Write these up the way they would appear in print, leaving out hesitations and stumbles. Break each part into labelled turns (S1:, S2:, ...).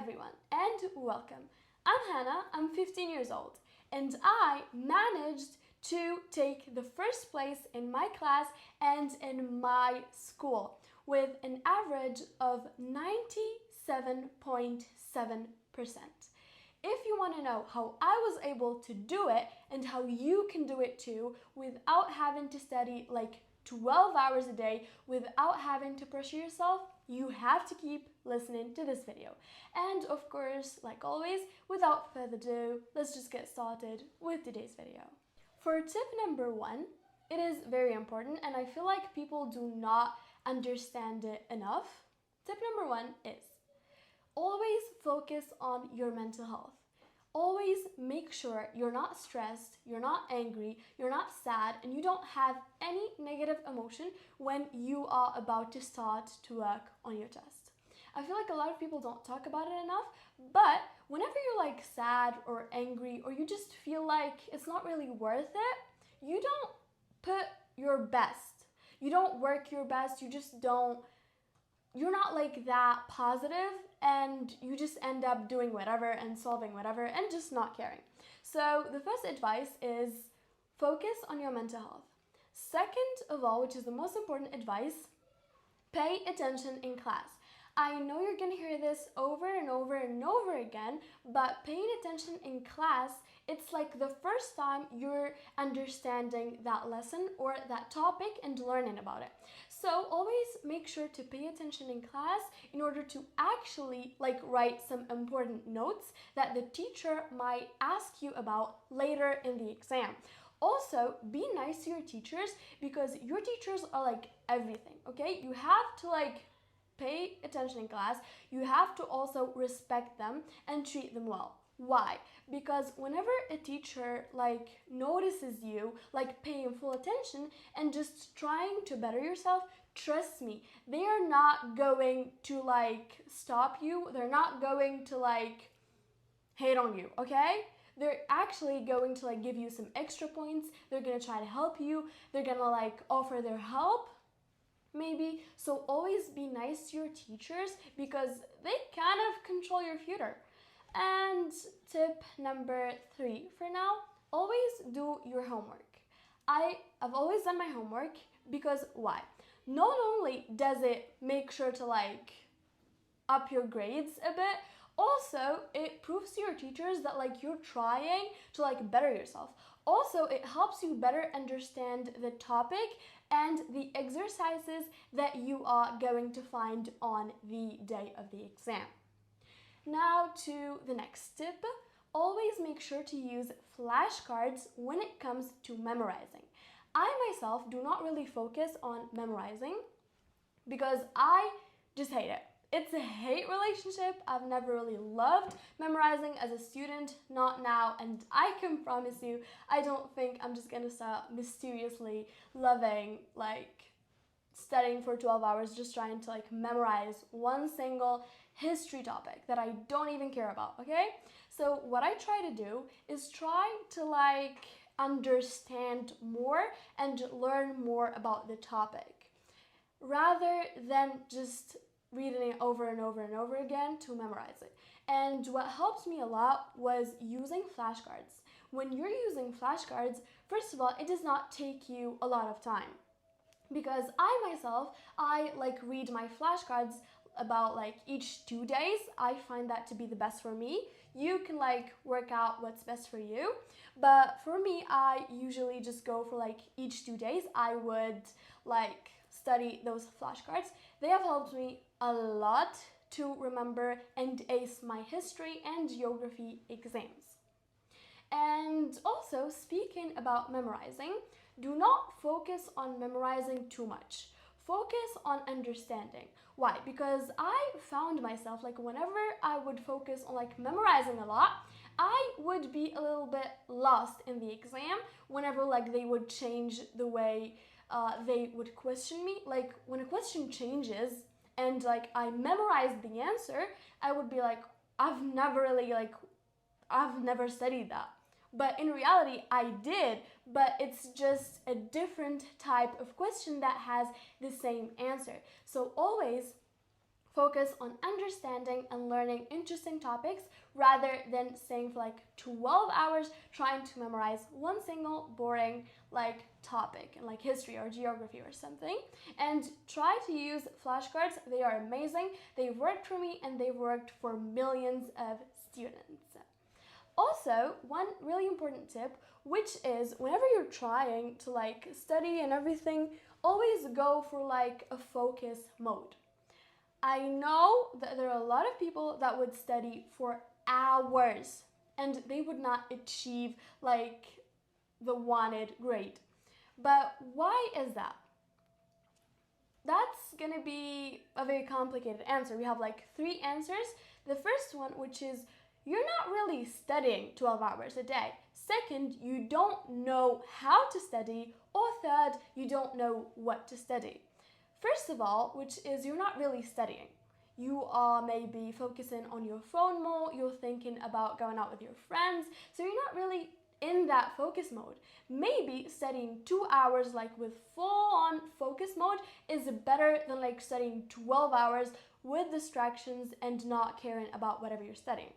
S1: everyone, and welcome. I'm Hannah, I'm 15 years old, and I managed to take the first place in my class and in my school with an average of 97.7%. If you want to know how I was able to do it and how you can do it too without having to study like 12 hours a day, without having to pressure yourself, you have to keep listening to this video. And of course, like always, without further ado, let's just get started with today's video. For tip number 1, it is very important and I feel like people do not understand it enough. Tip number 1 is always focus on your mental health. Always make sure you're not stressed, you're not angry, you're not sad, and you don't have any negative emotion when you are about to start to work on your test. I feel like a lot of people don't talk about it enough, but whenever you're like sad or angry or you just feel like it's not really worth it, you don't put your best. You don't work your best, you're not like that positive, and you just end up doing whatever and solving whatever and just not caring. So the first advice is focus on your mental health. Second of all, which is the most important advice, pay attention in class. I know you're gonna hear this over and over and over again, but paying attention in class, it's like the first time you're understanding that lesson or that topic and learning about it. So always make sure to pay attention in class in order to actually like write some important notes that the teacher might ask you about later in the exam. Also, be nice to your teachers because your teachers are like everything, okay? You have to like pay attention in class, you have to also respect them and treat them well. Why? Because whenever a teacher like notices you like paying full attention and just trying to better yourself, trust me, they are not going to like stop you, they're not going to like hate on you, okay? They're actually going to like give you some extra points, they're gonna try to help you, they're gonna like offer their help maybe. So always be nice to your teachers because they kind of control your future. And tip number 3 for now, always do your homework. I have always done my homework because why? Not only does it make sure to like up your grades a bit, also it proves to your teachers that like you're trying to like better yourself. Also, it helps you better understand the topic and the exercises that you are going to find on the day of the exam. Now to the next tip, always make sure to use flashcards when it comes to memorizing. I myself do not really focus on memorizing because I just hate it. It's a hate relationship. I've never really loved memorizing as a student, not now, and I can promise you, I don't think I'm just gonna start mysteriously loving like studying for 12 hours just trying to like memorize one single history topic that I don't even care about, okay? So what I try to do is try to like understand more and learn more about the topic rather than just reading it over and over and over again to memorize it. And what helped me a lot was using flashcards. When you're using flashcards, first of all, it does not take you a lot of time because I like read my flashcards about like each 2 days. I find that to be the best for me. You can like work out what's best for you, but for me, I usually just go for like each 2 days. I would like study those flashcards. They have helped me a lot to remember and ace my history and geography exams. And also, speaking about memorizing, do not focus on memorizing too much. Focus on understanding. Why? Because I found myself like whenever I would focus on like memorizing a lot, I would be a little bit lost in the exam whenever like they would change the way they would question me. Like when a question changes and like I memorized the answer, I would be like, I've never studied that. But in reality, I did, but it's just a different type of question that has the same answer. So always Focus on understanding and learning interesting topics rather than staying for like 12 hours trying to memorize one single boring like topic in like history or geography or something. And try to use flashcards. They are amazing. They've worked for me and they've worked for millions of students. Also, one really important tip, which is whenever you're trying to like study and everything, always go for like a focus mode. I know that there are a lot of people that would study for hours and they would not achieve like the wanted grade. But why is that? That's gonna be a very complicated answer. We have like three answers. The first one, which is you're not really studying 12 hours a day. Second, you don't know how to study. Or third, you don't know what to study. First of all, which is you're not really studying. You are maybe focusing on your phone more, you're thinking about going out with your friends, so you're not really in that focus mode. Maybe studying 2 hours like with full on focus mode is better than like studying 12 hours with distractions and not caring about whatever you're studying.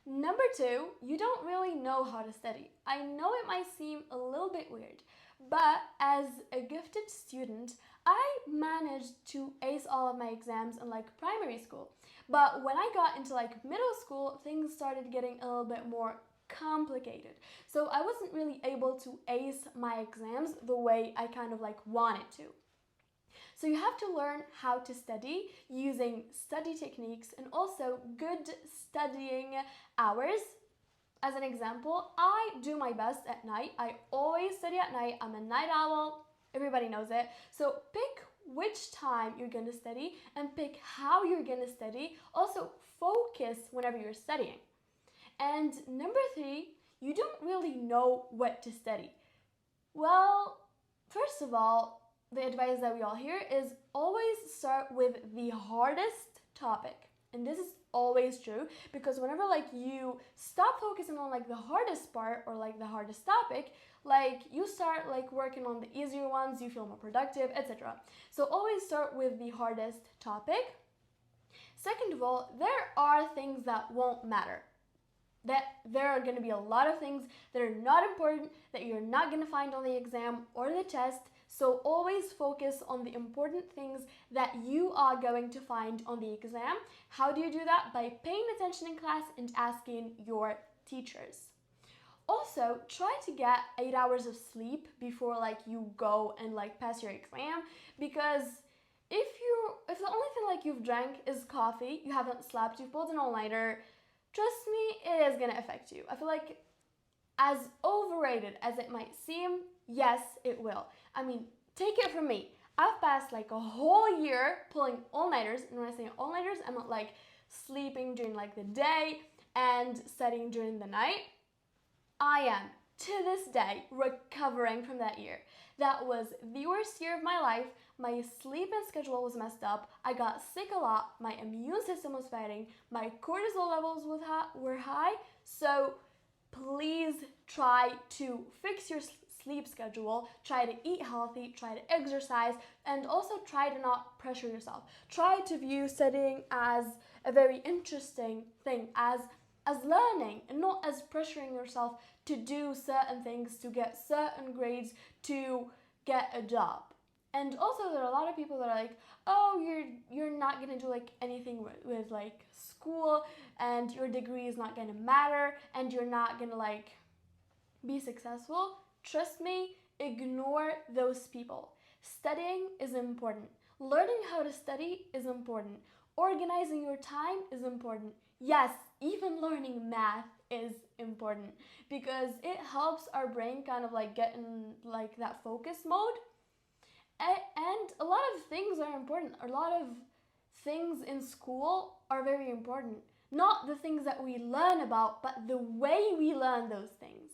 S1: Number two, you don't really know how to study. I know it might seem a little bit weird, but as a gifted student, I managed to ace all of my exams in like primary school. But when I got into like middle school, things started getting a little bit more complicated. So I wasn't really able to ace my exams the way I kind of like wanted to. So you have to learn how to study using study techniques and also good studying hours. As an example, I do my best at night. I always study at night. I'm a night owl. Everybody knows it. So pick which time you're going to study and pick how you're going to study. Also focus whenever you're studying. And number three, you don't really know what to study. Well, first of all, the advice that we all hear is always start with the hardest topic. And this is always true because whenever like you stop focusing on like the hardest part or like the hardest topic, like you start like working on the easier ones, you feel more productive, etc. So always start with the hardest topic. Second of all, there are things that won't matter. That there are going to be a lot of things that are not important that you're not going to find on the exam or the test. So always focus on the important things that you are going to find on the exam. How do you do that? By paying attention in class and asking your teachers. Also, try to get 8 hours of sleep before like you go and like pass your exam, because if the only thing like you've drank is coffee, you haven't slept, you've pulled an all-nighter, trust me, it is gonna affect you. I feel like as overrated as it might seem, yes, it will. I mean, take it from me. I've passed like a whole year pulling all-nighters, and when I say all-nighters, I'm not like sleeping during like the day and studying during the night. I am, to this day, recovering from that year. That was the worst year of my life. My sleeping schedule was messed up. I got sick a lot. My immune system was fighting. My cortisol levels were high. So please try to fix your sleep schedule. Try to eat healthy. Try to exercise. And also try to not pressure yourself. Try to view studying as a very interesting thing, as learning and not as pressuring yourself to do certain things, to get certain grades, to get a job. And also there are a lot of people that are like, oh, you're not gonna do like anything with like school, and your degree is not gonna matter, and you're not gonna like be successful. Trust me, ignore those people. Studying is important. Learning how to study is important. Organizing your time is important. Yes, even learning math is important because it helps our brain kind of like get in like that focus mode. And a lot of things are important. A lot of things in school are very important. Not the things that we learn about, but the way we learn those things.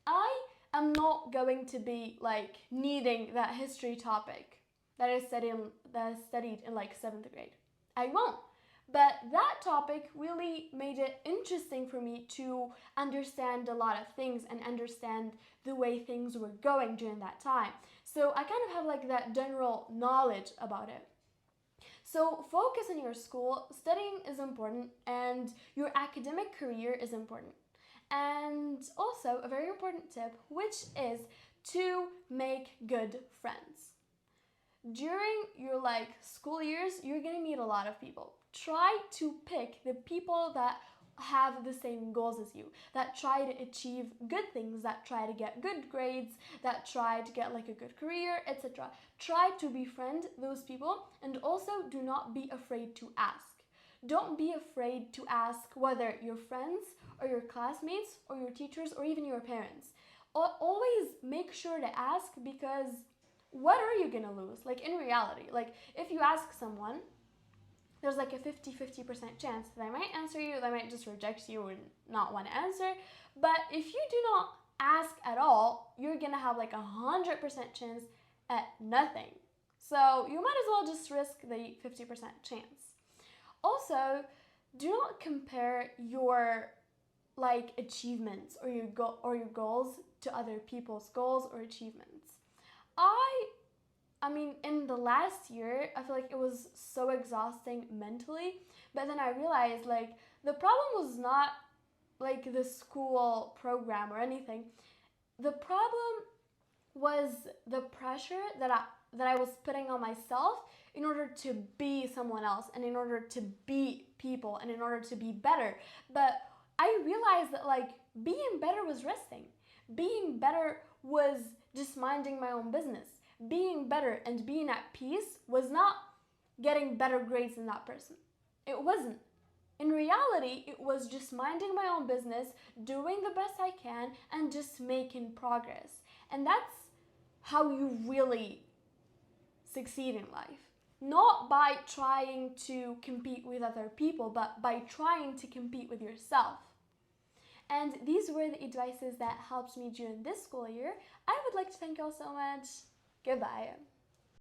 S1: I am not going to be like needing that history topic that I studied in like 7th grade. I won't. But that topic really made it interesting for me to understand a lot of things and understand the way things were going during that time. So I kind of have like that general knowledge about it. So focus on your school, studying is important, and your academic career is important. And also, a very important tip, which is to make good friends. During your school years, you're gonna meet a lot of people. Try to pick the people that have the same goals as you, that try to achieve good things, that try to get good grades, that try to get a good career, etc. Try to befriend those people, and also do not be afraid to ask. Don't be afraid to ask whether your friends or your classmates or your teachers or even your parents. Always make sure to ask, because what are you gonna lose? In reality, if you ask someone, there's a 50-50% chance they might answer you, they might just reject you and not want to answer. But if you do not ask at all, you're gonna have 100% chance at nothing. So you might as well just risk the 50% chance. Also, do not compare your achievements or your goals to other people's goals or achievements. I mean, in the last year, I feel like it was so exhausting mentally, but then I realized the problem was not the school program or anything. The problem was the pressure that I was putting on myself in order to be someone else, and in order to be people, and in order to be better. But I realized that being better was resting. Being better was just minding my own business. Being better and being at peace was not getting better grades than that person. It wasn't. In reality, it was just minding my own business, doing the best I can, and just making progress. And that's how you really succeed in life. Not by trying to compete with other people, but by trying to compete with yourself. And these were the advices that helped me during this school year. I would like to thank you all so much. Goodbye.